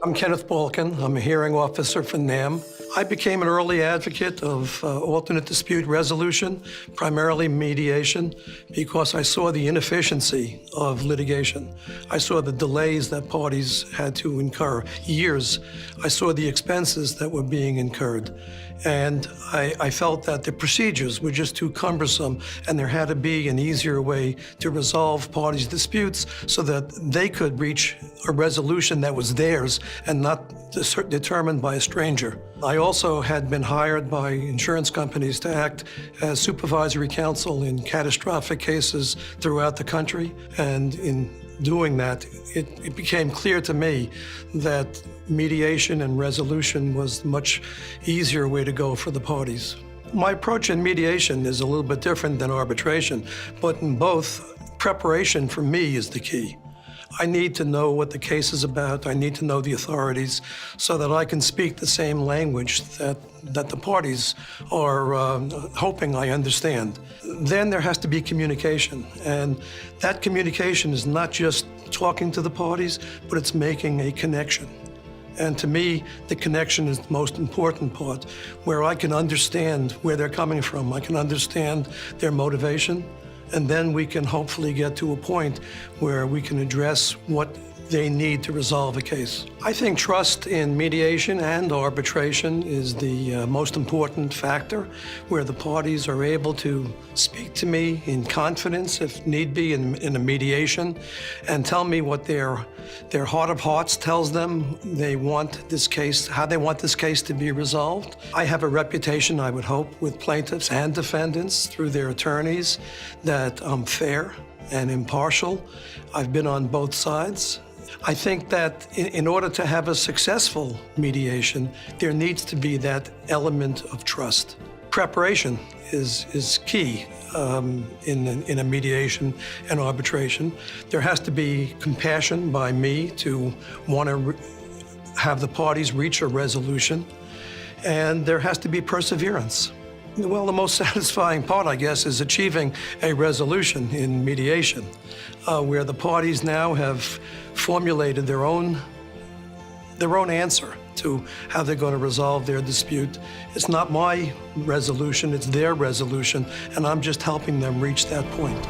I'm Kenneth Balkan. I'm a hearing officer for NAM. I became an early advocate of alternate dispute resolution, primarily mediation, because I saw the inefficiency of litigation. I saw the delays that parties had to incur, years. I saw the expenses that were being incurred. And I felt that the procedures were just too cumbersome, and there had to be an easier way to resolve parties' disputes so that they could reach a resolution that was theirs and not determined by a stranger. I also had been hired by insurance companies to act as supervisory counsel in catastrophic cases throughout the country, and in doing that, it became clear to me that mediation and resolution was a much easier way to go for the parties. My approach in mediation is a little bit different than arbitration, but in both, preparation for me is the key. I need to know what the case is about. I need to know the authorities so that I can speak the same language that the parties are hoping I understand. Then there has to be communication, and that communication is not just talking to the parties, but it's making a connection. And to me, the connection is the most important part, where I can understand where they're coming from. I can understand their motivation, and then we can hopefully get to a point where we can address what they need to resolve a case. I think trust in mediation and arbitration is the most important factor, where the parties are able to speak to me in confidence, if need be, in a mediation, and tell me what their heart of hearts tells them they want this case, how they want this case to be resolved. I have a reputation, I would hope, with plaintiffs and defendants through their attorneys that I'm fair and impartial. I've been on both sides. I think that in order to have a successful mediation, there needs to be that element of trust. Preparation is key in a mediation and arbitration. There has to be compassion by me to want to have the parties reach a resolution, and there has to be perseverance. Well, the most satisfying part, I guess, is achieving a resolution in mediation, where the parties now have formulated their own answer to how they're going to resolve their dispute. It's not my resolution, it's their resolution, and I'm just helping them reach that point.